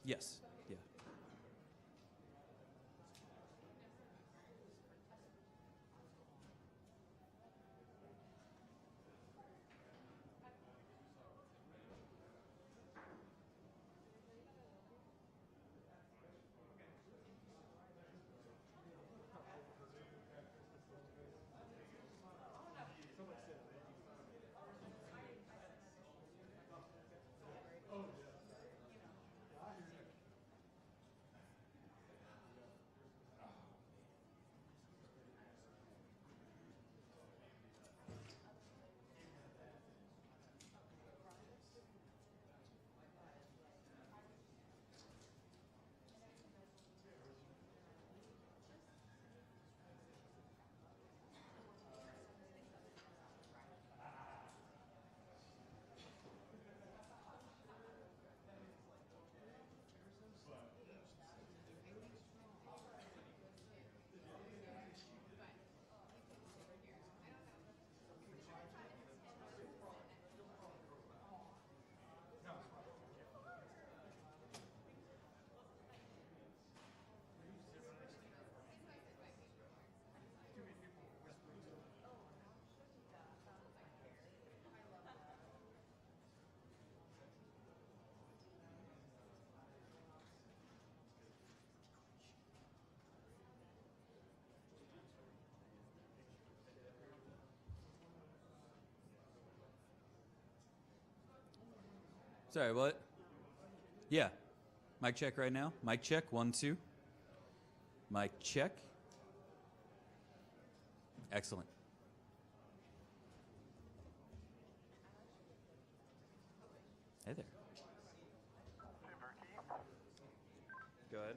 Yes. Yeah. Sorry, what? Yeah. Mic check right now. Mic check. 1, 2. Mic check. Excellent. Hey there. Go ahead.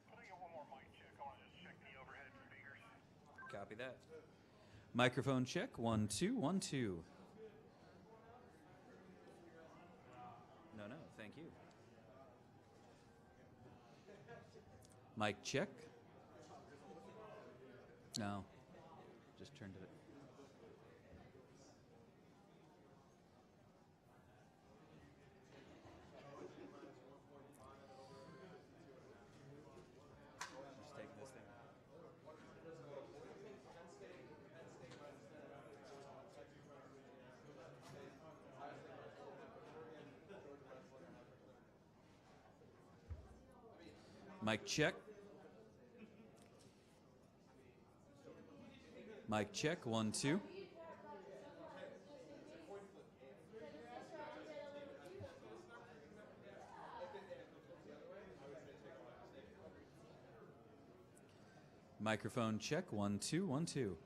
Can I get one more mic check? I want to just check the overhead speakers. Copy that. Microphone check. 1, 2, 1, 2. No, thank you. Mic check. No, just turned it. Just taking this thing. Mic check. Mic check. 1, 2. Microphone check. 1, 2, 1, 2.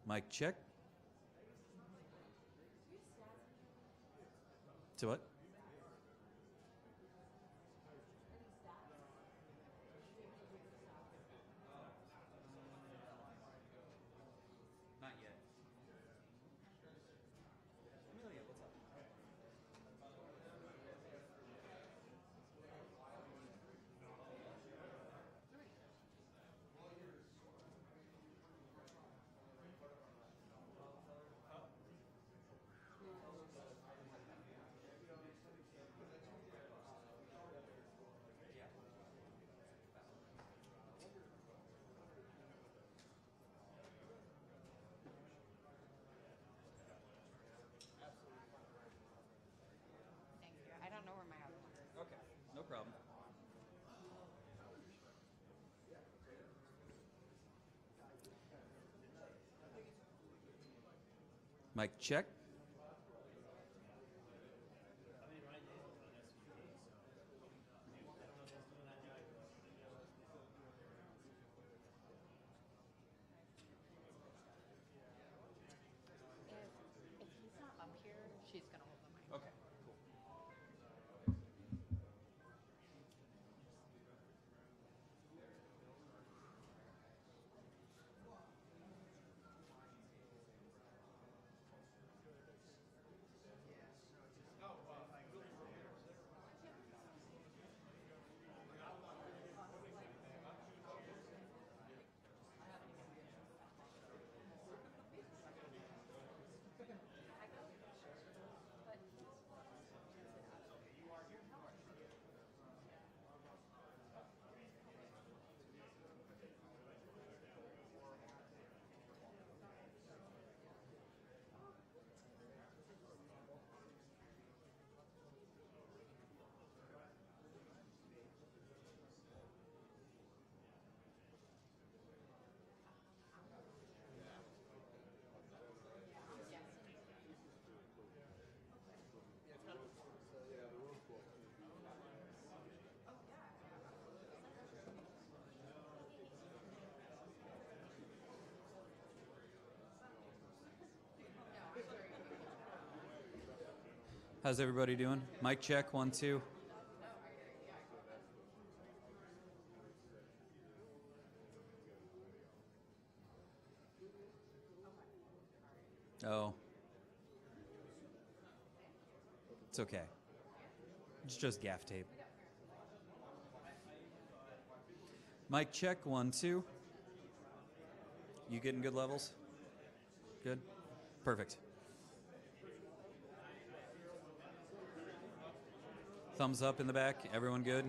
Mic check. To what? Not yet. Amelia, what's up? Thank you. I don't know where my other one is. Okay, no problem. Mic check. If he's not up here, she's gonna hold the mic. Okay, cool. How's everybody doing? Mic check, 1, 2. Oh. It's okay. It's just gaff tape. Mic check, 1, 2. You getting good levels? Good? Perfect. Thumbs up in the back. Everyone good?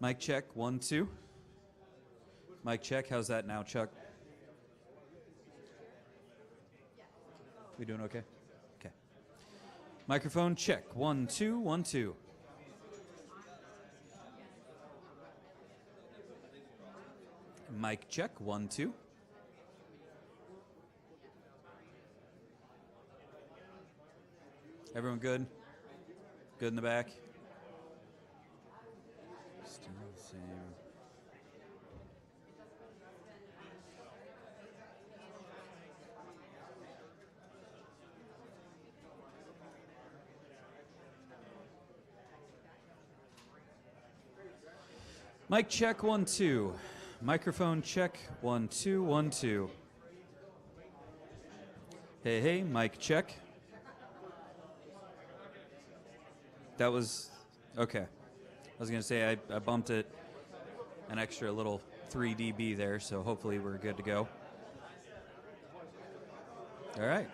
Mic check, 1, 2. Mic check, how's that now, Chuck? We doing okay? Okay. Microphone check, 1, 2, 1, 2. Mic check, 1, 2. Everyone good? Good in the back? Still the same. Mic check, 1, 2. Microphone check, 1, 2, 1, 2. Hey, hey, mic check. That was okay. I was going to say I bumped it an extra little 3 dB there, so hopefully we're good to go. All right.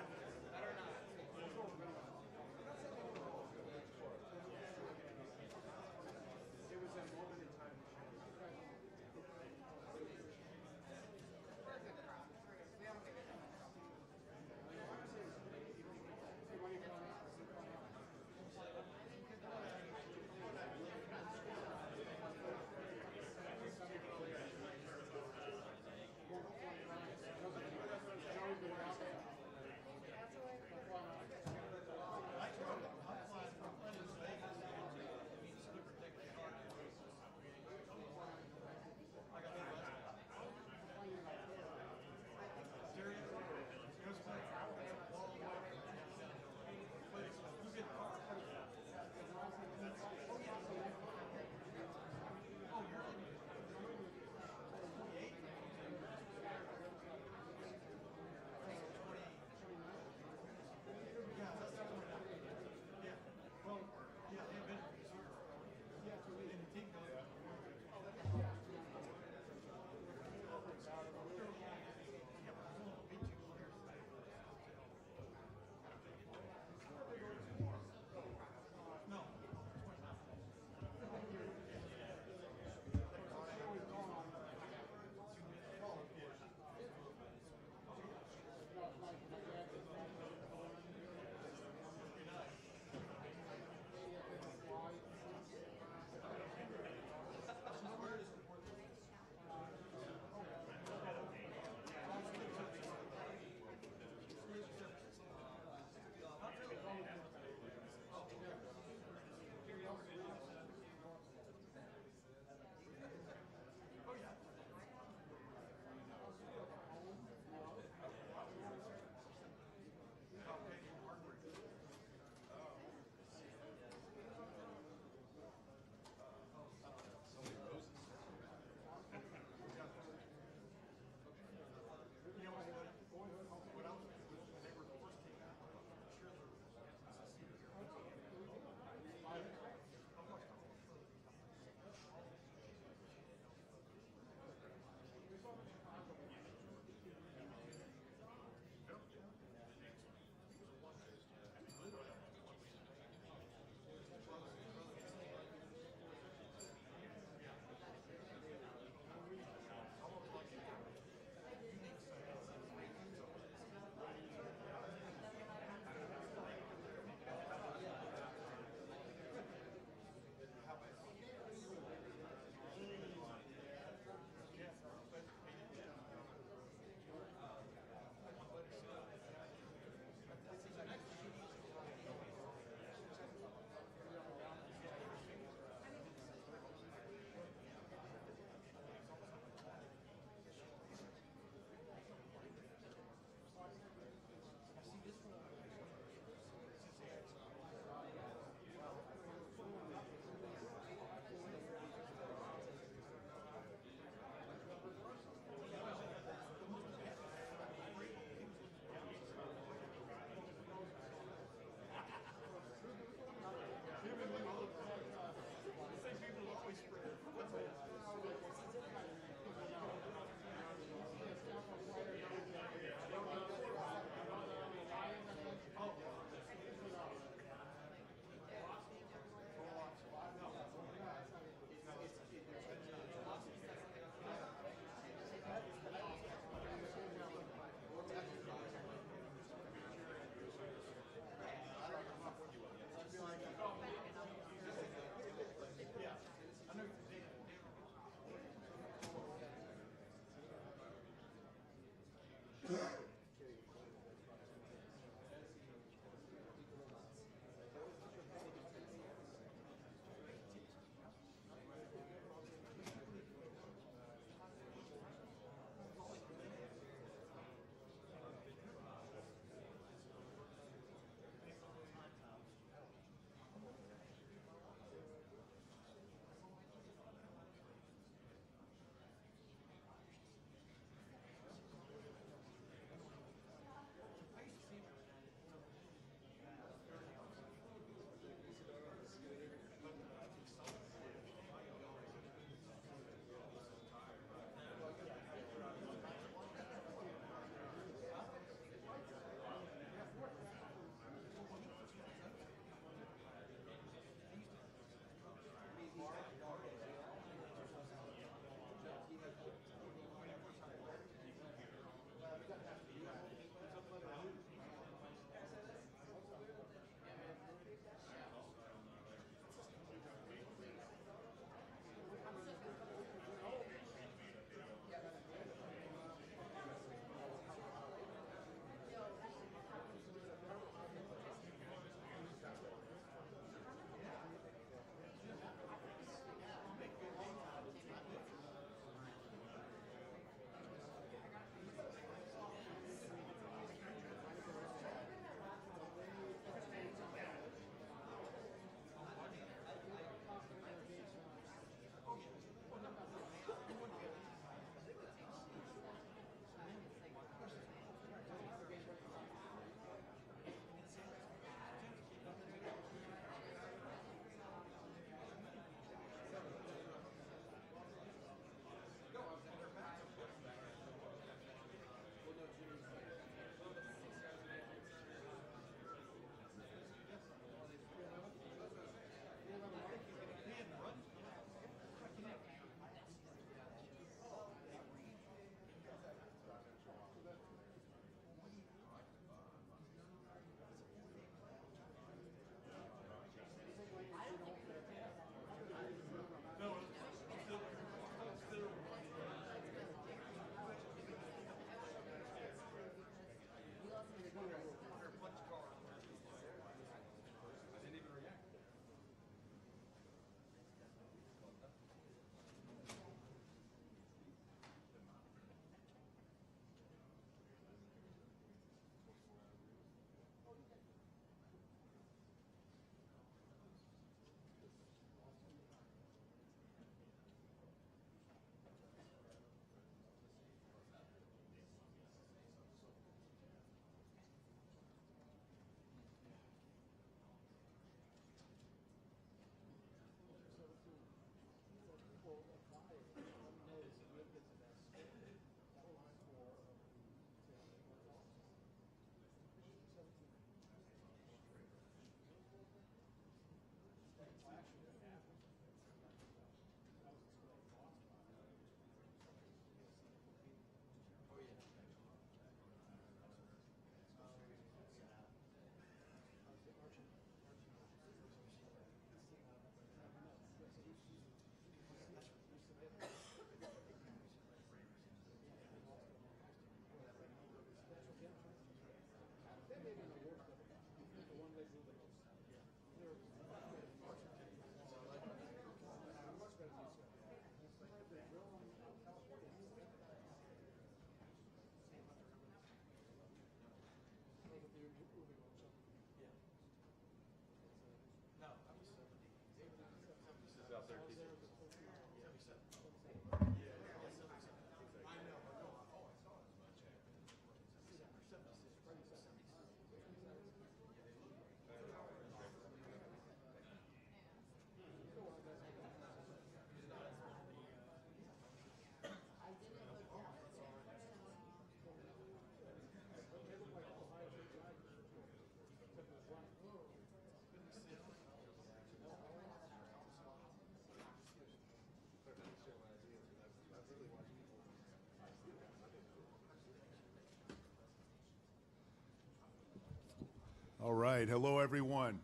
All right. Hello, everyone.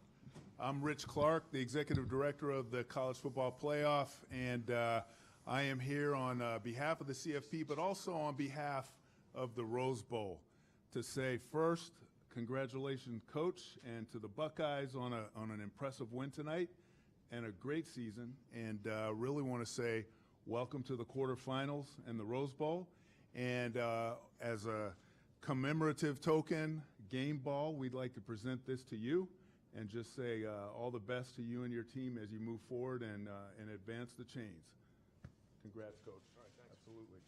I'm Rich Clark, the Executive Director of the College Football Playoff, and I am here on behalf of the CFP, but also on behalf of the Rose Bowl to say first, congratulations, Coach, and to the Buckeyes on an impressive win tonight and a great season, and really want to say welcome to the quarterfinals and the Rose Bowl. And as a commemorative token, game ball, we'd like to present this to you and just say all the best to you and your team as you move forward and advance the chains. Congrats, Coach. All right, thanks. Absolutely.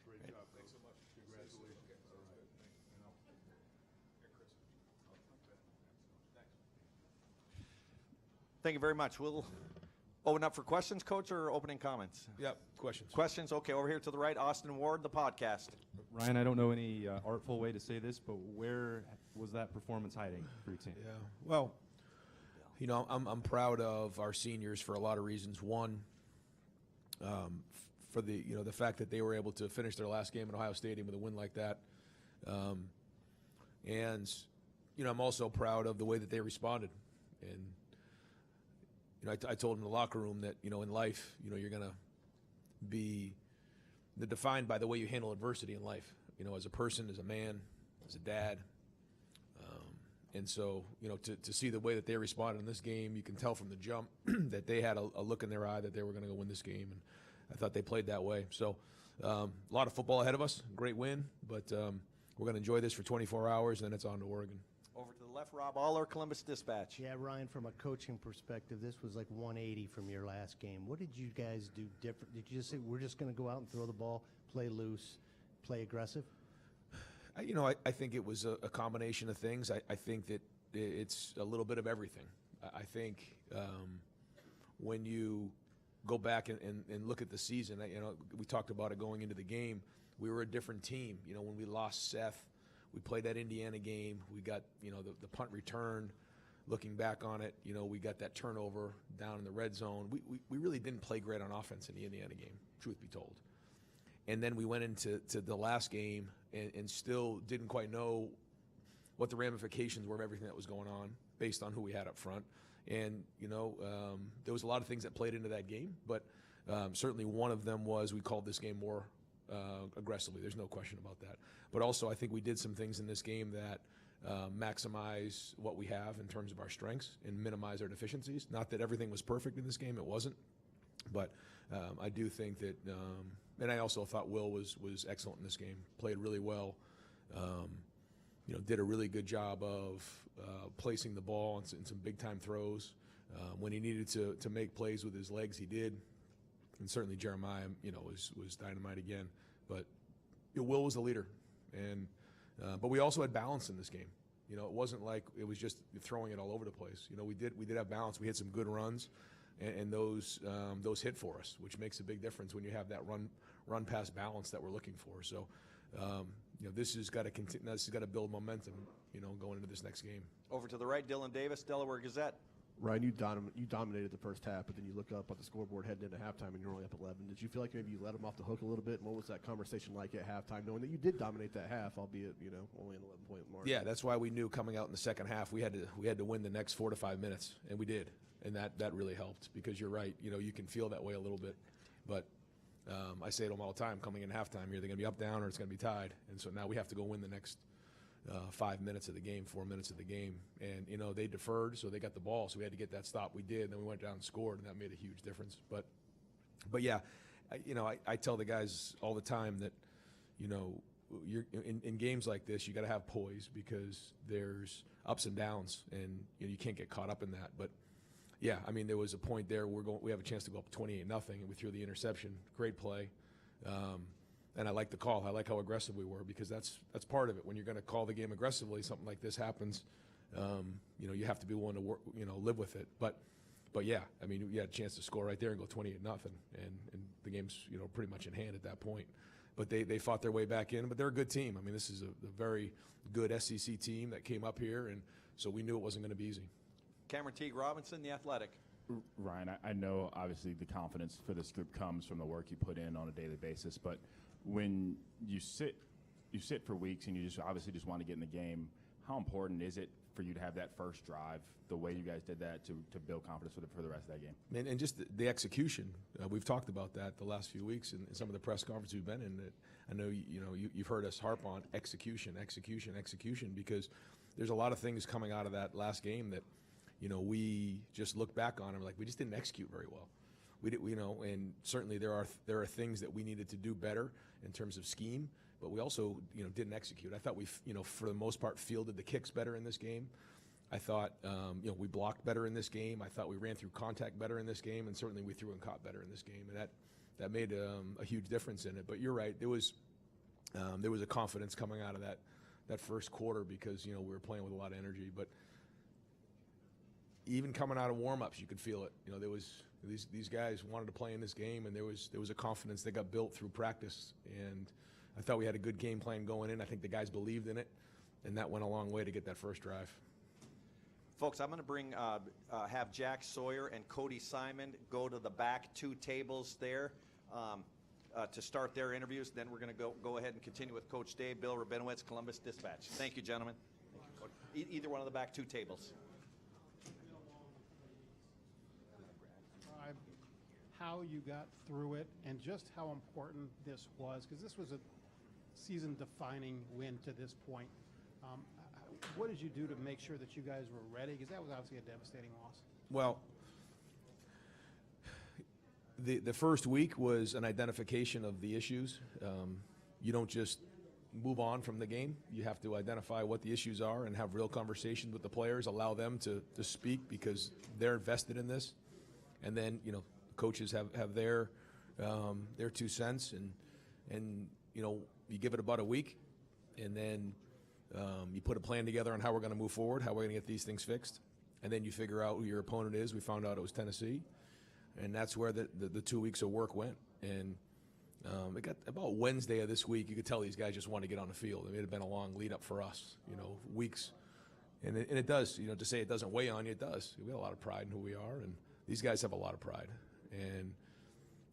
Great job. Thanks so much. Congratulations. All right. Thank you very much. We'll open up for questions, Coach, or opening comments? Yep, questions. Questions? Okay, over here to the right, Austin Ward, the podcast. Ryan, I don't know any artful way to say this, but where was that performance hiding for your team? Yeah, well, you know, I'm proud of our seniors for a lot of reasons. One, for the fact that they were able to finish their last game at Ohio Stadium with a win like that, and I'm also proud of the way that they responded. And I told them in the locker room that in life, you're gonna be defined by the way you handle adversity in life. As a person, as a man, as a dad. And so, to see the way that they responded in this game, you can tell from the jump that they had a look in their eye that they were going to go win this game. And I thought they played that way. So a lot of football ahead of us. Great win. But we're going to enjoy this for 24 hours, and then it's on to Oregon. Over to the left, Rob Aller, Columbus Dispatch. Yeah, Ryan, from a coaching perspective, this was like 180 from your last game. What did you guys do different? Did you just say, we're just going to go out and throw the ball, play loose, play aggressive? I think it was a combination of things. I think that it's a little bit of everything. I think when you go back and look at the season, we talked about it going into the game. We were a different team. When we lost Seth, we played that Indiana game. We got, the punt return. Looking back on it, we got that turnover down in the red zone. We really didn't play great on offense in the Indiana game, truth be told. And then we went into the last game and still didn't quite know what the ramifications were of everything that was going on based on who we had up front. And, there was a lot of things that played into that game, but certainly one of them was we called this game more aggressively. There's no question about that. But also I think we did some things in this game that maximize what we have in terms of our strengths and minimize our deficiencies. Not that everything was perfect in this game. It wasn't. But I do think that and I also thought Will was excellent in this game. Played really well. Did a really good job of placing the ball in some big-time throws. When he needed to make plays with his legs, he did. And certainly Jeremiah, was dynamite again. But Will was the leader. And but we also had balance in this game. It wasn't like it was just throwing it all over the place. We did have balance. We had some good runs. And those hit for us, which makes a big difference when you have that run pass balance that we're looking for. So, this has got to continue. This has got to build momentum, going into this next game. Over to the right, Dylan Davis, Delaware Gazette. Ryan, you dominated the first half, but then you look up at the scoreboard heading into halftime, and you're only up 11. Did you feel like maybe you let them off the hook a little bit? And what was that conversation like at halftime, knowing that you did dominate that half, albeit only an 11-point mark? Yeah, that's why we knew coming out in the second half we had to win the next 4 to 5 minutes, and we did. And that really helped because you're right. You can feel that way a little bit. But I say to them all the time, coming in halftime, you're either going to be up, down, or it's going to be tied. And so now we have to go win the next 5 minutes of the game, 4 minutes of the game. And, they deferred, so they got the ball. So we had to get that stop. We did. And then we went down and scored, and that made a huge difference. But yeah, I tell the guys all the time that, you're in games like this, you got to have poise because there's ups and downs, and you can't get caught up in that. But yeah, there was a point there we have a chance to go up 28-0, and we threw the interception. Great play, and I like the call. I like how aggressive we were because that's part of it. When you're going to call the game aggressively, something like this happens. You have to be willing to work, live with it. But yeah, you had a chance to score right there and go 28-0, and the game's pretty much in hand at that point. But they fought their way back in. But they're a good team. This is a very good SEC team that came up here, and so we knew it wasn't going to be easy. Cameron Teague Robinson, The Athletic. Ryan, I know obviously the confidence for this group comes from the work you put in on a daily basis, but when you sit for weeks and you just obviously just want to get in the game, how important is it for you to have that first drive, the way you guys did that, to build confidence for the rest of that game? And just the execution. We've talked about that the last few weeks in some of the press conferences we've been in. That I know you've heard us harp on execution, because there's a lot of things coming out of that last game that we just look back on and we're like, we just didn't execute very well. We did, and certainly there are things that we needed to do better in terms of scheme, but we also didn't execute. I thought we for the most part fielded the kicks better in this game. I thought we blocked better in this game. I thought we ran through contact better in this game, and certainly we threw and caught better in this game, and that made a huge difference in it. But you're right, there was a confidence coming out of that first quarter because we were playing with a lot of energy. But even coming out of warm-ups, you could feel it. There was these guys wanted to play in this game, and there was a confidence that got built through practice. And I thought we had a good game plan going in. I think the guys believed in it, and that went a long way to get that first drive. Folks, I'm going to have Jack Sawyer and Cody Simon go to the back 2 tables there to start their interviews. Then we're going to go ahead and continue with Coach Dave, Bill Rabinowitz, Columbus Dispatch. Thank you, gentlemen. Thank you, either one of the back 2 tables. How you got through it and just how important this was, because this was a season-defining win to this point. What did you do to make sure that you guys were ready? Because that was obviously a devastating loss. Well, the first week was an identification of the issues. You don't just move on from the game. You have to identify what the issues are and have real conversations with the players, allow them to speak because they're invested in this. And then, coaches have their 2 cents, and you give it about a week, and then you put a plan together on how we're going to move forward, how we're going to get these things fixed, and then you figure out who your opponent is. We found out it was Tennessee, and that's where the 2 weeks of work went. And it got about Wednesday of this week, you could tell these guys just want to get on the field. It had been a long lead up for us, weeks, and it does. To say it doesn't weigh on you, it does. We have a lot of pride in who we are, and these guys have a lot of pride. And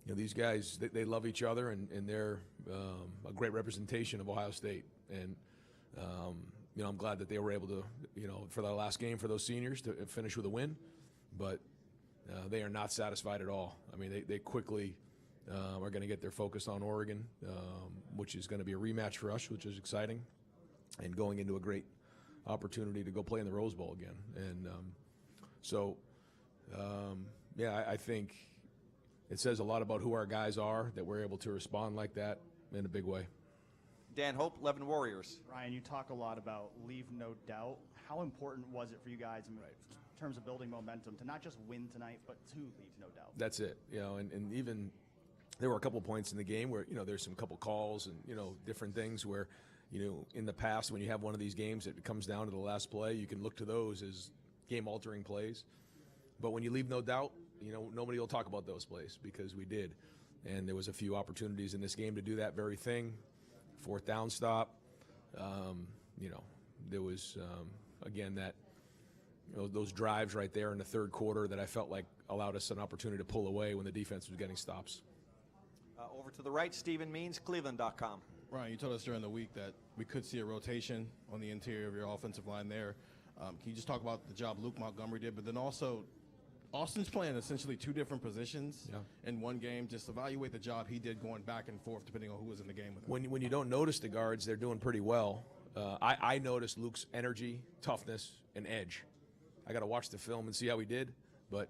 these guys, they love each other, and they're a great representation of Ohio State. And I'm glad that they were able to, for that last game for those seniors to finish with a win. But they are not satisfied at all. I mean, they quickly are going to get their focus on Oregon, which is going to be a rematch for us, which is exciting, and going into a great opportunity to go play in the Rose Bowl again. And I think it says a lot about who our guys are that we're able to respond like that in a big way. Dan Hope, 11 Warriors. Ryan, you talk a lot about leave no doubt. How important was it for you guys in terms of building momentum to not just win tonight, but to leave no doubt? That's it. And even there were a couple points in the game where, there's some couple calls and, different things where, in the past when you have one of these games that comes down to the last play, you can look to those as game-altering plays. But when you leave no doubt, nobody will talk about those plays because we did. And there was a few opportunities in this game to do that very thing. 4th down stop. There was, again, that those drives right there in the third quarter that I felt like allowed us an opportunity to pull away when the defense was getting stops. Over to the right, Stephen Means, Cleveland.com. Ryan, you told us during the week that we could see a rotation on the interior of your offensive line there. Can you just talk about the job Luke Montgomery did, but then also Austin's playing essentially 2 different positions in one game. Just evaluate the job he did going back and forth depending on who was in the game with him. When you don't notice the guards, they're doing pretty well. I noticed Luke's energy, toughness, and edge. I got to watch the film and see how he did, but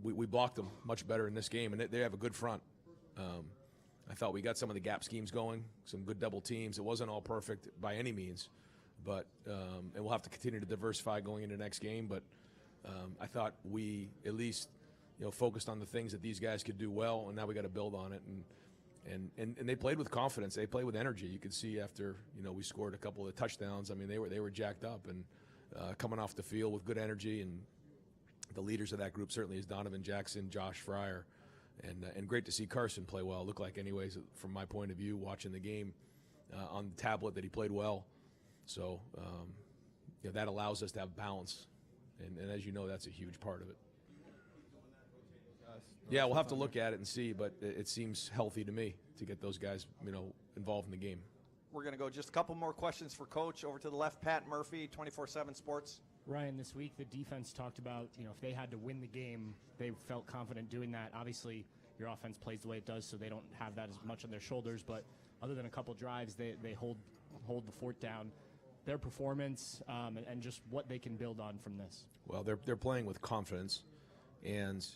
we blocked them much better in this game, and they have a good front. I thought we got some of the gap schemes going, some good double teams. It wasn't all perfect by any means. But and we'll have to continue to diversify going into the next game. But I thought we at least focused on the things that these guys could do well, and now we got to build on it. And they played with confidence. They played with energy. You could see after we scored a couple of touchdowns. I mean, they were jacked up and coming off the field with good energy. And the leaders of that group certainly is Donovan Jackson, Josh Fryer, and great to see Carson play well. It looked like, anyways, from my point of view, watching the game on the tablet, that he played well. So that allows us to have balance And as you know, that's a huge part of it. Yeah, we'll have to look at it and see, but it seems healthy to me to get those guys, involved in the game. We're going to go just a couple more questions for Coach. Over to the left, Pat Murphy, 24/7 Sports. Ryan, this week the defense talked about, if they had to win the game, they felt confident doing that. Obviously, your offense plays the way it does, so they don't have that as much on their shoulders. But other than a couple drives, they hold the fort down. Their performance and just what they can build on from this. Well, they're playing with confidence, and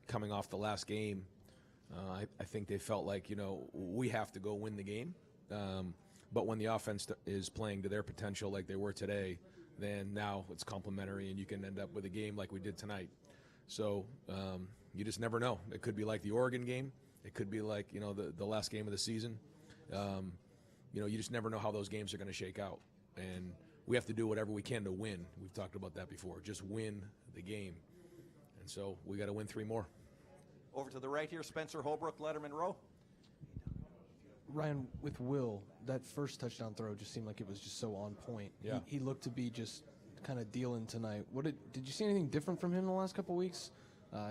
coming off the last game, I think they felt like, we have to go win the game. But when the offense is playing to their potential like they were today, then now it's complementary, and you can end up with a game like we did tonight. So you just never know. It could be like the Oregon game. It could be like, the last game of the season. You just never know how those games are going to shake out. And we have to do whatever we can to win. We've talked about that before. Just win the game. And so we got to win 3 more. Over to the right here, Spencer Holbrook, Letterman Row. Ryan, with Will, that first touchdown throw just seemed like it was just so on point. Yeah. He looked to be just kind of dealing tonight. Did you see anything different from him in the last couple weeks?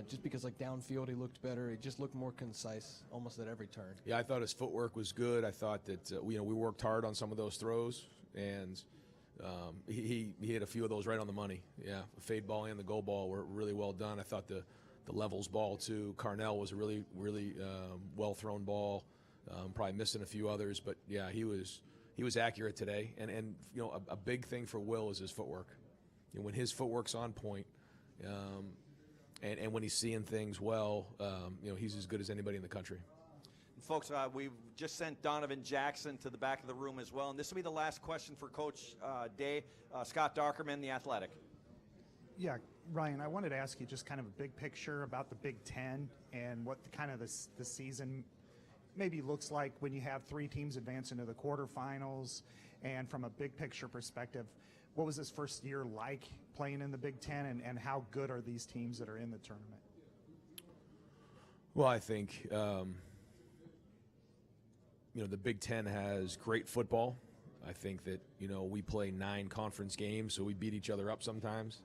Just because downfield he looked better. He just looked more concise almost at every turn. Yeah, I thought his footwork was good. I thought that we worked hard on some of those throws, and he hit a few of those right on the money. Yeah, the fade ball and the goal ball were really well done. I thought the levels ball to Carnell was a really, really well thrown ball. Probably missing a few others, but yeah, he was accurate today. And a big thing for Will is his footwork. When his footwork's on point, and when he's seeing things well, he's as good as anybody in the country. Folks, we've just sent Donovan Jackson to the back of the room as well. And this will be the last question for Coach Day. Scott Dockerman, The Athletic. Yeah, Ryan, I wanted to ask you just kind of a big picture about the Big Ten and what the season maybe looks like when you have 3 teams advance into the quarterfinals. And from a big picture perspective, what was this first year like playing in the Big Ten, and how good are these teams that are in the tournament? Well, I think the Big Ten has great football. I think that we play 9 conference games, so we beat each other up sometimes.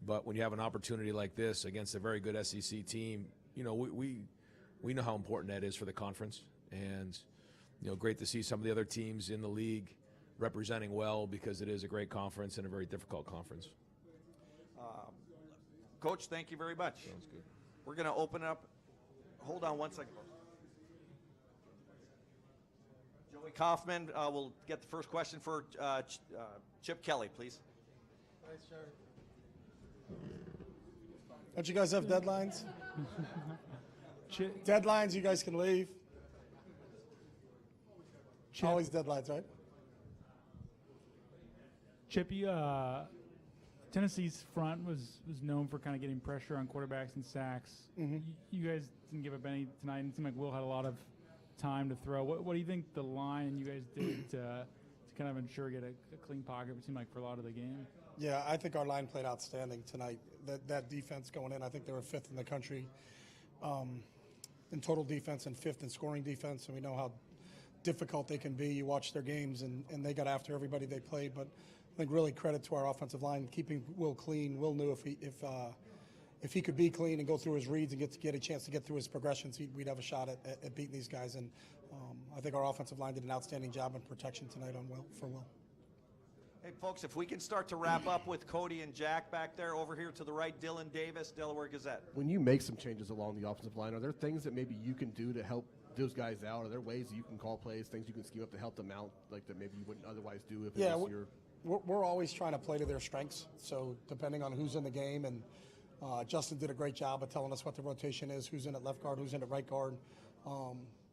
But when you have an opportunity like this against a very good SEC team, we know how important that is for the conference. And great to see some of the other teams in the league representing well, because it is a great conference and a very difficult conference. Coach, thank you very much. Sounds good. We're going to open up. Hold on one second. Joey Kaufman will get the first question for Chip Kelly, please. Thanks, Jerry. Don't you guys have deadlines? Deadlines, you guys can leave. Chip. Always deadlines, right? Chip, Tennessee's front was known for kind of getting pressure on quarterbacks and sacks. Mm-hmm. You guys didn't give up any tonight, and it seemed like Will had a lot of time to throw. What do you think the line you guys did to kind of ensure get a clean pocket, it seemed like, for a lot of the game? Yeah, I think our line played outstanding tonight. That defense going in, I think they were 5th in the country in total defense and 5th in scoring defense, and we know how difficult they can be. You watch their games, and they got after everybody they played. But I think really credit to our offensive line keeping Will clean. Will knew if he could be clean and go through his reads and get a chance to get through his progressions, we'd have a shot at beating these guys. And I think our offensive line did an outstanding job in protection tonight for Will. Hey, folks, if we can start to wrap up with Cody and Jack back there. Over here to the right, Dylan Davis, Delaware Gazette. When you make some changes along the offensive line, are there things that maybe you can do to help those guys out? Are there ways that you can call plays, things you can scheme up to help them out, like that maybe you wouldn't otherwise do if it was your... We're always trying to play to their strengths. So depending on who's in the game, and Justin did a great job of telling us what the rotation is, who's in at left guard, who's in at right guard.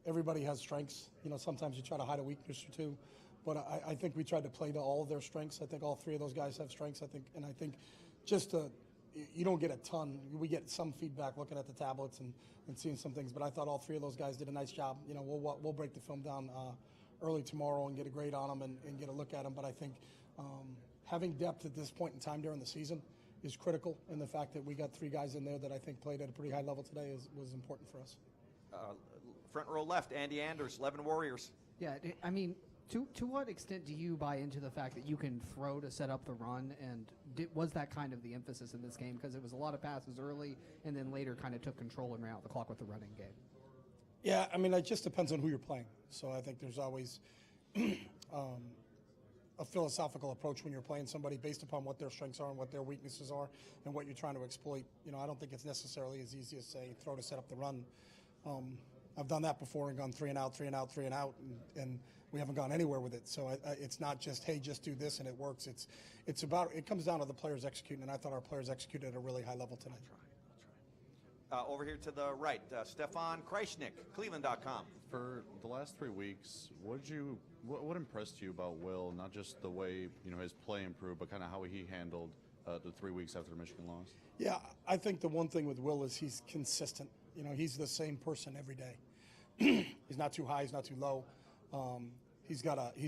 Everybody has strengths. Sometimes you try to hide a weakness or two. But I think we tried to play to all of their strengths. I think all 3 of those guys have strengths. I think just you don't get a ton. We get some feedback looking at the tablets and seeing some things. But I thought all 3 of those guys did a nice job. We'll break the film down early tomorrow and get a grade on them and get a look at them. But I think having depth at this point in time during the season is critical. And the fact that we got 3 guys in there that I think played at a pretty high level today was important for us. Front row left, Andy Anders, 11 Warriors. Yeah, I mean, To what extent do you buy into the fact that you can throw to set up the run, and was that kind of the emphasis in this game? Because it was a lot of passes early, and then later kind of took control and ran out the clock with the running game. Yeah, I mean, it just depends on who you're playing. So I think there's always a philosophical approach when you're playing somebody based upon what their strengths are and what their weaknesses are and what you're trying to exploit. You know, I don't think it's necessarily as easy as, say, throw to set up the run. I've done that before and gone 3 and out, 3 and out, 3 and out, and we haven't gone anywhere with it. So it's not just, hey, just do this and it works. It comes down to the players executing, and I thought our players executed at a really high level tonight. Over here to the right, Stefan Kreisnick, Cleveland.com. For the last 3 weeks, what impressed you about Will? Not just the way his play improved, but kind of how he handled the 3 weeks after the Michigan loss. Yeah, I think the one thing with Will is he's consistent. You know, he's the same person every day. He's not too high, he's not too low. He's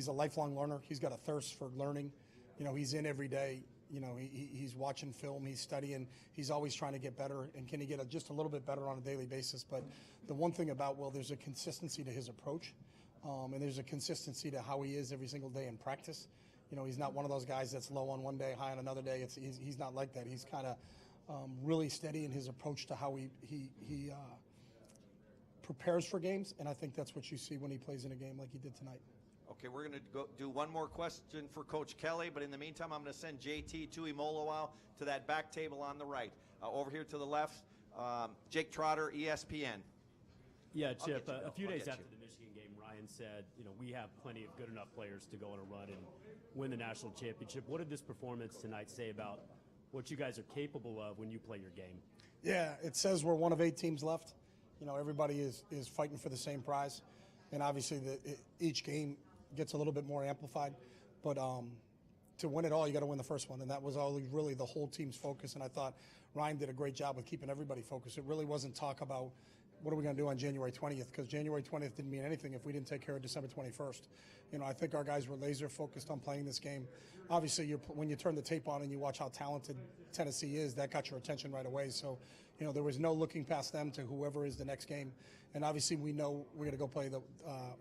a lifelong learner. He's got a thirst for learning. You know, he's in every day. You know, he's watching film, he's studying, he's always trying to get better, and can he get just a little bit better on a daily basis. But the one thing about Will, there's a consistency to his approach, and there's a consistency to how he is every single day in practice. You know, he's not one of those guys that's low on one day, high on another day. He's not like that. He's kind of really steady in his approach to how he prepares for games, and I think that's what you see when he plays in a game like he did tonight. Okay, we're going to go do one more question for Coach Kelly, but in the meantime, I'm going to send JT Tuimoloau to that back table on the right. Over here to the left, Jake Trotter, ESPN. Yeah, Chip, a few days after the Michigan game, Ryan said, we have plenty of good enough players to go on a run and win the national championship. What did this performance tonight say about what you guys are capable of when you play your game? Yeah, it says we're one of 8 teams left. You know, everybody is fighting for the same prize, and obviously each game gets a little bit more amplified, but to win it all, you got to win the first one, and that was really the whole team's focus. And I thought Ryan did a great job with keeping everybody focused. It really wasn't talk about what are we going to do on January 20th, because January 20th didn't mean anything if we didn't take care of December 21st. You know, I think our guys were laser focused on playing this game. Obviously, when you turn the tape on and you watch how talented Tennessee is, that got your attention right away. So, you know, there was no looking past them to whoever is the next game. And obviously, we know we're going to go play the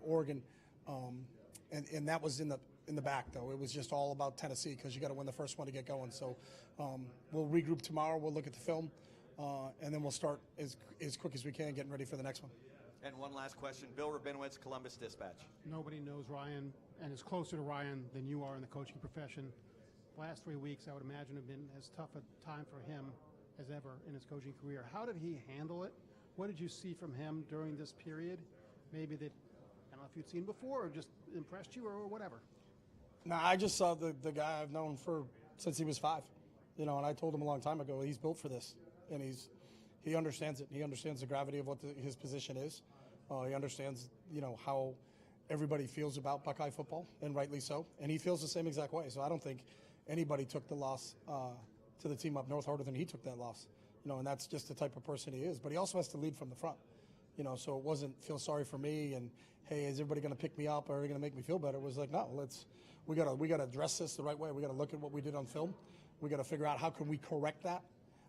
Oregon. And that was in the back, though. It was just all about Tennessee, because you got to win the first one to get going. So we'll regroup tomorrow. We'll look at the film, and then we'll start as quick as we can, getting ready for the next one. And one last question, Bill Rabinowitz, Columbus Dispatch. Nobody knows Ryan and is closer to Ryan than you are in the coaching profession. Last 3 weeks, I would imagine, have been as tough a time for him as ever in his coaching career. How did he handle it? What did you see from him during this period? Maybe that, I don't know if you'd seen before or just impressed you or whatever. No, I just saw the guy I've known since he was 5. You know, and I told him a long time ago, he's built for this, and he understands it. He understands the gravity of what his position is. He understands, how everybody feels about Buckeye football, and rightly so. And he feels the same exact way. So I don't think anybody took the loss to the team up north harder than he took that loss. And that's just the type of person he is. But he also has to lead from the front. So it wasn't feel sorry for me and, hey, is everybody going to pick me up or are they going to make me feel better? It was like, no, we got to address this the right way. We got to look at what we did on film. We got to figure out how can we correct that.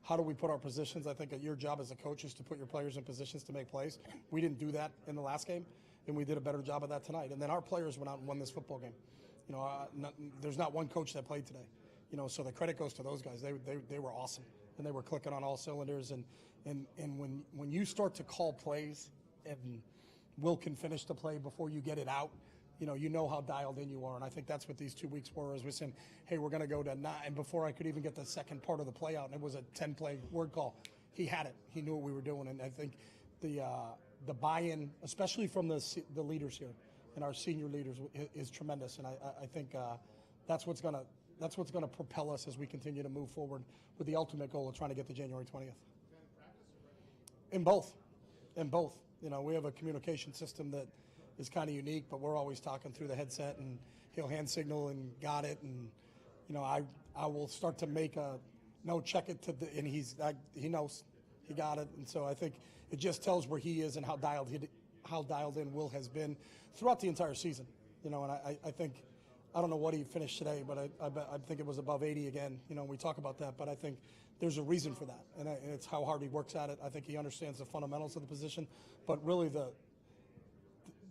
How do we put our positions? I think your job as a coach is to put your players in positions to make plays. We didn't do that in the last game, and we did a better job of that tonight. And then our players went out and won this football game. There's not one coach that played today. So the credit goes to those guys. They were awesome, and they were clicking on all cylinders. And when you start to call plays and Will can finish the play before you get it out, you know how dialed in you are. And I think that's what these 2 weeks were, is we're saying, hey, we're going to go to 9. And before I could even get the second part of the play out, and it was a 10-play word call, he had it. He knew what we were doing. And I think the buy-in, especially from the leaders here and our senior leaders, is tremendous. And I think that's what's going to propel us as we continue to move forward with the ultimate goal of trying to get to January 20th. In both. We have a communication system that is kind of unique, but we're always talking through the headset, and he'll hand signal and got it, and I will start to make check it to and he knows he got it, and so I think it just tells where he is and how dialed in Will has been throughout the entire season. And I think, I don't know what he finished today, but I think it was above 80 again. We talk about that, but I think there's a reason for that, and it's how hard he works at it. I think he understands the fundamentals of the position, but really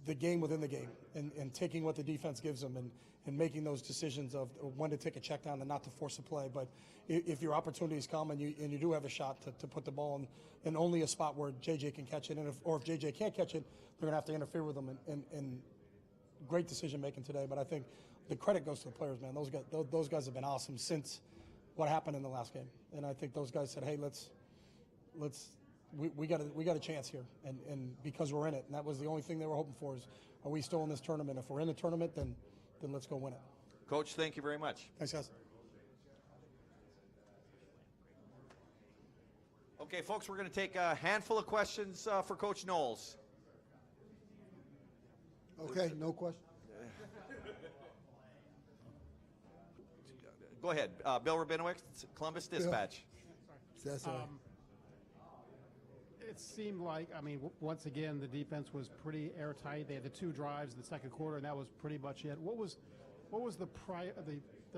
the game within the game and taking what the defense gives them and making those decisions of when to take a check down and not to force a play. But if your opportunities come and you do have a shot to put the ball in only a spot where JJ can catch it, or if JJ can't catch it, they're going to have to interfere with them. And great decision making today. But I think the credit goes to the players, man. Those guys have been awesome since what happened in the last game. And I think those guys said, hey, we got a chance here, and because we're in it, and that was the only thing they were hoping for is, are we still in this tournament? If we're in the tournament, then let's go win it. Coach, thank you very much. Thanks, guys. Okay, folks, we're going to take a handful of questions for Coach Knowles. Okay, no question. Go ahead, Bill Rabinowitz, Columbus Dispatch. That's all right. It seemed like, once again, the defense was pretty airtight. They had the 2 drives in the second quarter, and that was pretty much it. What was the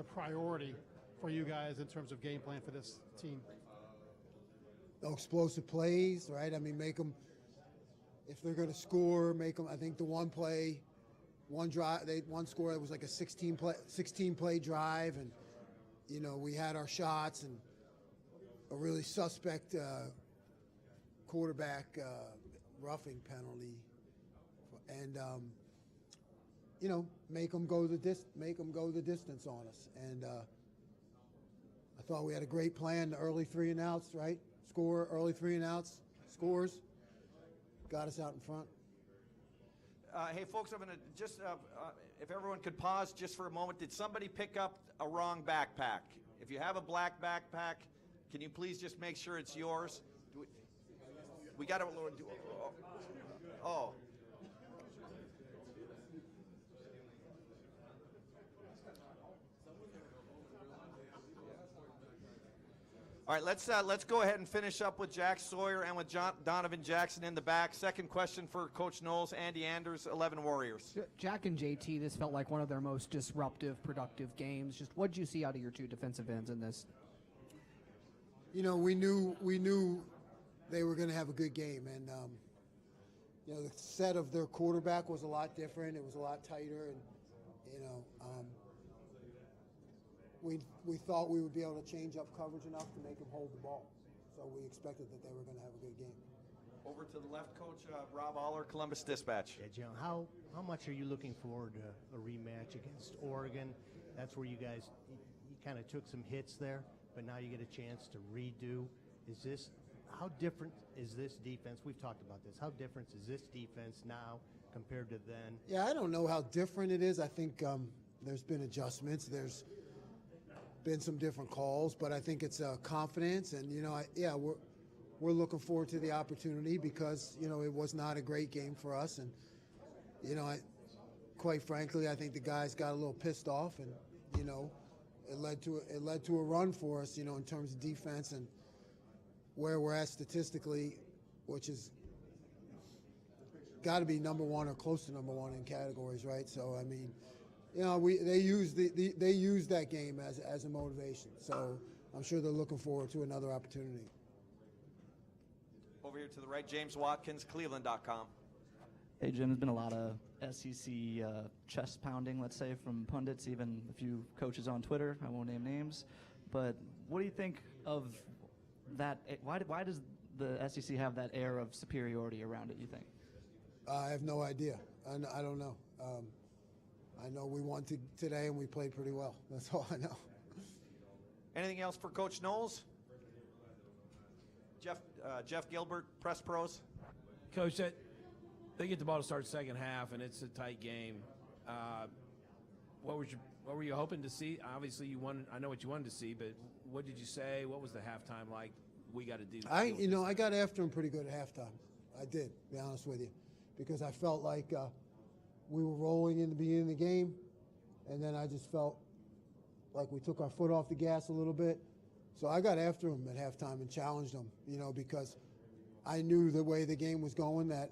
priority for you guys in terms of game plan for this team? Explosive plays, right? Make them, if they're going to score, make them. I think the one play, one drive, one score that was like a 16 play drive, and we had our shots and a really suspect quarterback roughing penalty, and make them go the distance on us. And I thought we had a great plan. The early 3 and outs, right? Score early 3 and outs, scores, got us out in front. Hey, folks, I'm going to just, if everyone could pause just for a moment. Did somebody pick up a wrong backpack? If you have a black backpack, can you please just make sure it's yours? We got to. Oh. All right, let's go ahead and finish up with Jack Sawyer and with Donovan Jackson in the back. Second question for Coach Knowles, Andy Anders, 11 Warriors. Jack and JT, this felt like one of their most disruptive, productive games. Just what did you see out of your 2 defensive ends in this? We knew they were going to have a good game, and the set of their quarterback was a lot different. It was a lot tighter, and we thought we would be able to change up coverage enough to make them hold the ball. So we expected that they were going to have a good game. Over to the left, Coach Rob Aller, Columbus Dispatch. Yeah, John, how much are you looking forward to a rematch against Oregon? That's where you guys you kind of took some hits there, but now you get a chance to redo. How different is this defense? We've talked about this. How different is this defense now compared to then? Yeah, I don't know how different it is. I think there's been adjustments. There's been some different calls, but I think it's confidence, and we're looking forward to the opportunity because it was not a great game for us, and quite frankly, I think the guys got a little pissed off, and it led to a run for us, in terms of defense and where we're at statistically, which is got to be number 1 or close to number 1 in categories, right? So they used that game as a motivation. So I'm sure they're looking forward to another opportunity. Over here to the right, James Watkins, Cleveland.com. Hey, Jim, there's been a lot of SEC chest pounding, let's say, from pundits, even a few coaches on Twitter. I won't name names. But what do you think of that? Why does the SEC have that air of superiority around it, you think? I have no idea. I don't know. I know we won today and we played pretty well. That's all I know. Anything else for Coach Knowles? Jeff Gilbert, Press Pros. Coach, they get the ball to start second half, and it's a tight game. What were you hoping to see? Obviously, you won. I know what you wanted to see, but what did you say? What was the halftime like? We got to do. I got after him pretty good at halftime. I did, to be honest with you, because I felt like we were rolling in the beginning of the game, and then I just felt like we took our foot off the gas a little bit. So I got after him at halftime and challenged him, because I knew the way the game was going, that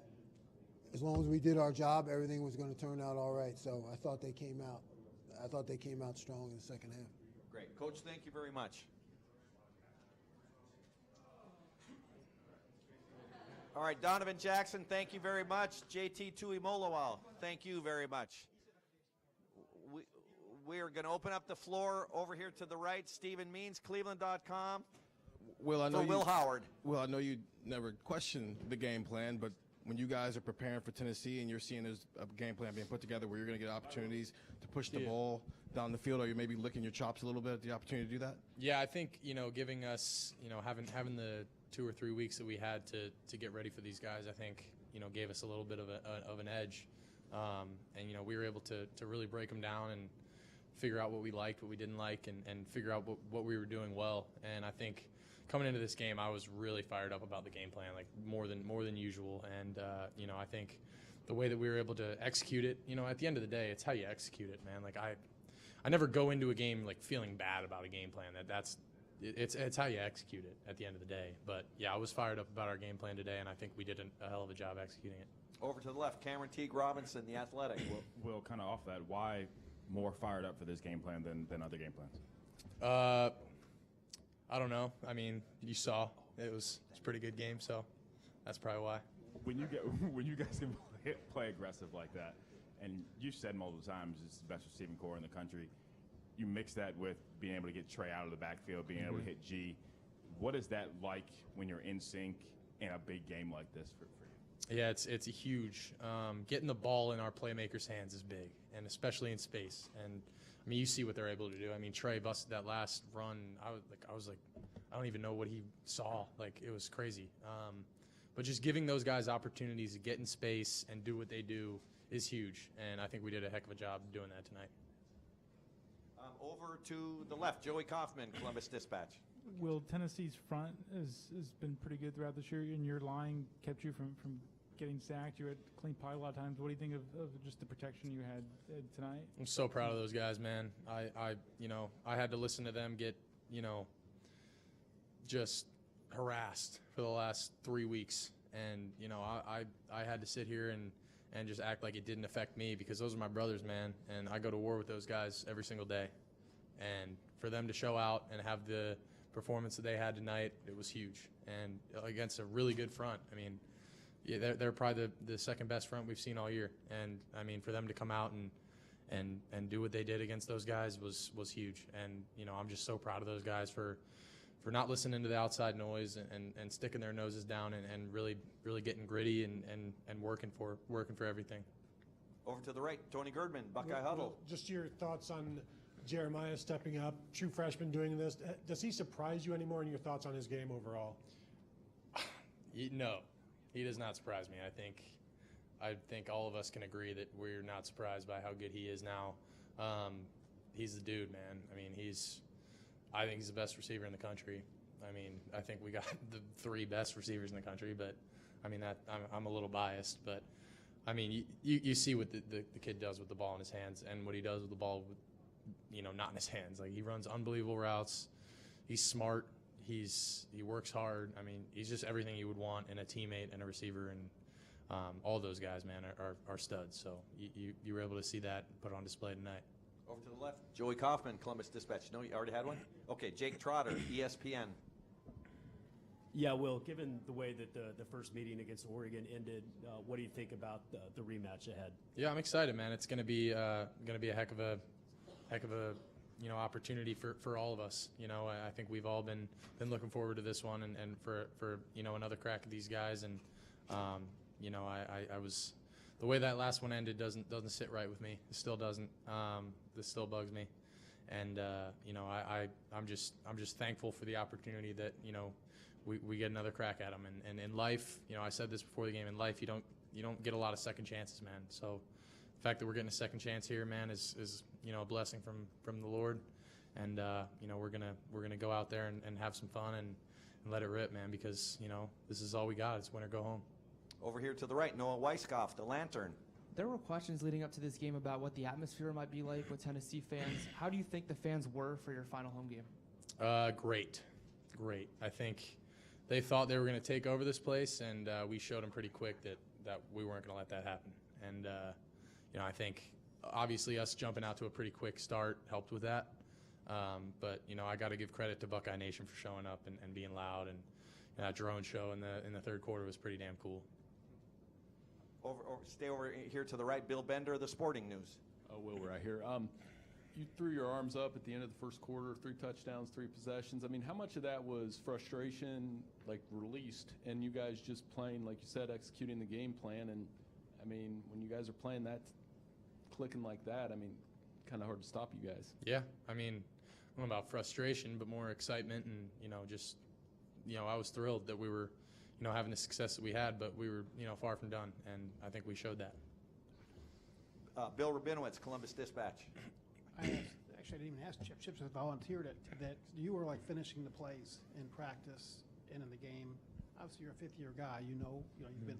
as long as we did our job, everything was going to turn out all right. So I thought they came out. Strong in the second half. Great. Coach, thank you very much. All right, Donovan Jackson, thank you very much. JT Tuimoloau, thank you very much. We are going to open up the floor over here to the right. Stephen Means, Cleveland.com. Will, I know Will Howard. Will, I know you never question the game plan, but when you guys are preparing for Tennessee and you're seeing there's a game plan being put together where you're going to get opportunities to push the ball down the field, are you maybe licking your chops a little bit at the opportunity to do that? Yeah, I think, giving us, having the 2 or 3 weeks that we had to get ready for these guys, I think, gave us a little bit of an edge. And, we were able to really break them down and figure out what we liked, what we didn't like, and figure out what we were doing well. And I think coming into this game, I was really fired up about the game plan, like more than usual. And, I think the way that we were able to execute it, at the end of the day, it's how you execute it, man. Like I never go into a game like feeling bad about a game plan. It's how you execute it at the end of the day. But yeah, I was fired up about our game plan today, and I think we did a hell of a job executing it. Over to the left, Cameron Teague Robinson, The Athletic. Will, kind of off that, why more fired up for this game plan than other game plans? I don't know. I mean, you saw it was a pretty good game, so that's probably why. When you guys can play aggressive like that, and you said multiple times it's the best receiving core in the country, you mix that with being able to get Trey out of the backfield, being able to hit G. What is that like when you're in sync in a big game like this for you? Yeah, it's a huge. Getting the ball in our playmakers' hands is big, and especially in space. And I mean, you see what they're able to do. I mean, Trey busted that last run. I was like, I don't even know what he saw. Like, it was crazy. But just giving those guys opportunities to get in space and do what they do is huge. And I think we did a heck of a job doing that tonight. Over to the left, Joey Kaufman, Columbus Dispatch. Will, Tennessee's front has been pretty good throughout this year, and your line kept you from getting sacked. You had clean pocket a lot of times. What do you think of just the protection you had tonight? I'm so proud of those guys, man. I had to listen to them get, just harassed for the last 3 weeks. And, I had to sit here and just act like it didn't affect me because those are my brothers, man. And I go to war with those guys every single day. And for them to show out and have the performance that they had tonight, it was huge. And against a really good front. I mean, yeah, they're probably the second best front we've seen all year. And, I mean, for them to come out and do what they did against those guys was huge. And, I'm just so proud of those guys for not listening to the outside noise and sticking their noses down and really getting gritty and working for everything. Over to the right, Tony Girdman, Buckeye Huddle. Just your thoughts on Jeremiah stepping up, true freshman doing this. Does he surprise you anymore, and your thoughts on his game overall? No, he does not surprise me. I think all of us can agree that we're not surprised by how good he is now. He's the dude, man. I mean, I think he's the best receiver in the country. I mean, I think we got the 3 best receivers in the country, but I mean, I'm a little biased, but I mean, you see what the kid does with the ball in his hands and what he does with the ball, not in his hands. Like, he runs unbelievable routes. He's smart. He works hard. I mean, he's just everything you would want in a teammate and a receiver, and all those guys, man, are studs. So you were able to see that put on display tonight. Over to the left, Joey Kaufman, Columbus Dispatch. No, you already had one? Okay, Jake Trotter, ESPN. Yeah, Will, given the way that the first meeting against Oregon ended, what do you think about the rematch ahead? Yeah, I'm excited, man. It's going to be a heck of a opportunity for all of us. I think we've all been looking forward to this one and for another crack at these guys. And I was, the way that last one ended doesn't sit right with me. It still doesn't. This still bugs me. And I'm just thankful for the opportunity that we get another crack at them. And in life, I said this before the game. In life, you don't get a lot of second chances, man. So the fact that we're getting a second chance here, man, is a blessing from the Lord. And we're gonna go out there and have some fun and let it rip, man, because this is all we got. It's win or go home. Over here to the right, Noah Weiskopf, The Lantern. There were questions leading up to this game about what the atmosphere might be like with Tennessee fans. How do you think the fans were for your final home game? Great. I think they thought they were going to take over this place, and we showed them pretty quick that we weren't going to let that happen. And I think obviously us jumping out to a pretty quick start helped with that. But I got to give credit to Buckeye Nation for showing up and being loud. And that drone show in the third quarter was pretty damn cool. Stay over here to the right. Bill Bender, the Sporting News. Will, we're right here. You threw your arms up at the end of the first quarter, 3 touchdowns, 3 possessions. I mean, how much of that was frustration, like released, and you guys just playing, like you said, executing the game plan? And I mean, when you guys are playing that, clicking like that, I mean, kind of hard to stop you guys. Yeah, I mean, I don't know about frustration, but more excitement, and just I was thrilled that we were having the success that we had, but we were far from done, and I think we showed that. Bill Rabinowitz, Columbus Dispatch. I didn't even ask Chip. Chip volunteered it, that you were like finishing the plays in practice and in the game. Obviously, you're a fifth-year guy. You've been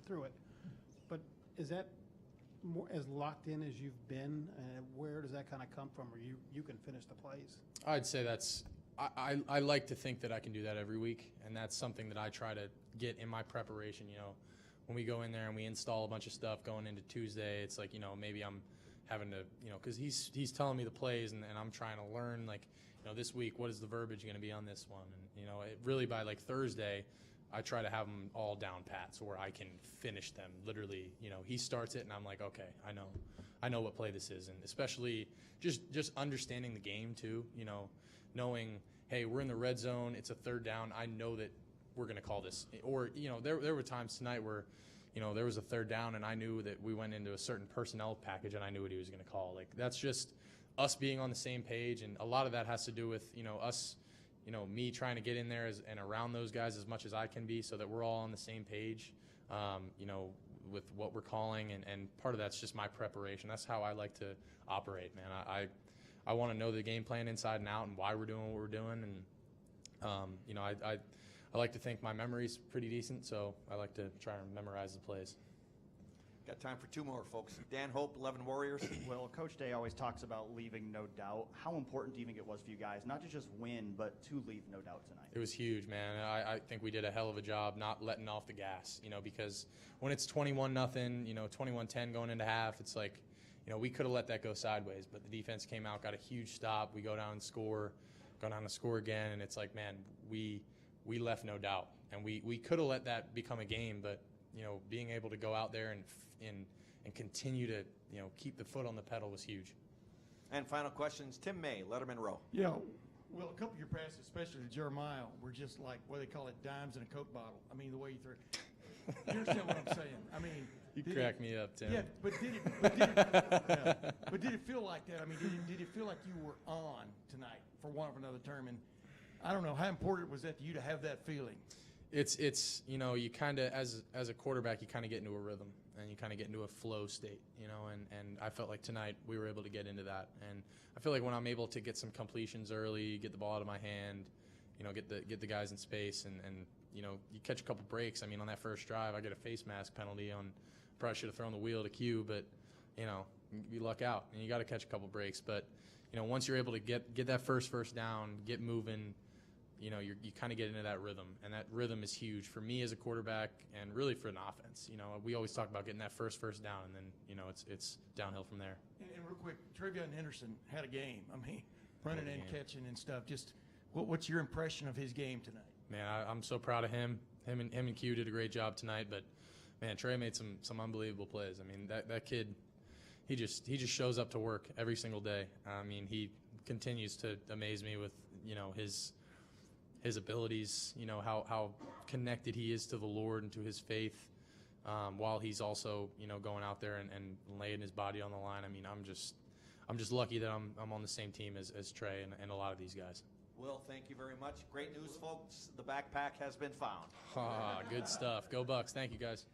through it. But is that more as locked in as you've been? Where does that kind of come from, where you can finish the plays? I'd say that's. I like to think that I can do that every week, and that's something that I try to get in my preparation. When we go in there and we install a bunch of stuff going into Tuesday, it's like maybe I'm having to because he's telling me the plays, and I'm trying to learn this week what is the verbiage going to be on this one, and it really by like Thursday I try to have them all down pat so where I can finish them literally. He starts it and I'm like, okay, I know what play this is, and especially just understanding the game too. Knowing, hey, we're in the red zone, it's a third down, I know that we're going to call this. Or there were times tonight where there was a third down and I knew that we went into a certain personnel package and I knew what he was going to call. Like, that's just us being on the same page, and a lot of that has to do with us, me trying to get in there and around those guys as much as I can be, so that we're all on the same page, with what we're calling, and part of that's just my preparation. That's how I like to operate, man. I want to know the game plan inside and out and why we're doing what we're doing, and I like to think my memory's pretty decent, so I like to try and memorize the plays. Got time for 2 more, folks. Dan Hope, 11 Warriors. Well, Coach Day always talks about leaving no doubt. How important do you think it was for you guys, not to just win, but to leave no doubt tonight? It was huge, man. I think we did a hell of a job not letting off the gas, because when it's 21-0, 21-10 going into half, it's like, we could have let that go sideways, but the defense came out, got a huge stop. We go down and score, go down to score again, and it's like, man, we left no doubt. And we could have let that become a game, but, being able to go out there and continue to, keep the foot on the pedal was huge. And final questions, Tim May, Letterman Row. Yeah, well, a couple of your passes, especially to Jeremiah, were just like, what do they call it, dimes in a Coke bottle. I mean, the way you threw it. You understand what I'm saying? I mean, you crack me up, Tim. Yeah, but did it feel like that? I mean, did it feel like you were on tonight, for want of another term? And I don't know, how important was that to you to have that feeling? It's you kind of, as a quarterback, you kind of get into a rhythm and you kind of get into a flow state, and I felt like tonight we were able to get into that. And I feel like when I'm able to get some completions early, get the ball out of my hand, get the guys in space, and you catch a couple breaks. I mean, on that first drive, I get a face mask penalty on. Probably should have thrown the wheel to Q, but you luck out and you got to catch a couple breaks. But once you're able to get that first down, get moving, you kind of get into that rhythm, and that rhythm is huge for me as a quarterback and really for an offense. We always talk about getting that first down, and then it's downhill from there. And real quick, Trevion Henderson had a game. I mean, running and catching and stuff. Just what's your impression of his game tonight? Man, I'm so proud of him. Him and Q did a great job tonight, but man, Trey made some unbelievable plays. I mean, that kid, he just shows up to work every single day. I mean, he continues to amaze me with his abilities. How connected he is to the Lord and to his faith, while he's also going out there and laying his body on the line. I mean, I'm just lucky that I'm on the same team as Trey and a lot of these guys. Will, thank you very much. Great news, folks. The backpack has been found. Good stuff. Go Bucks. Thank you, guys.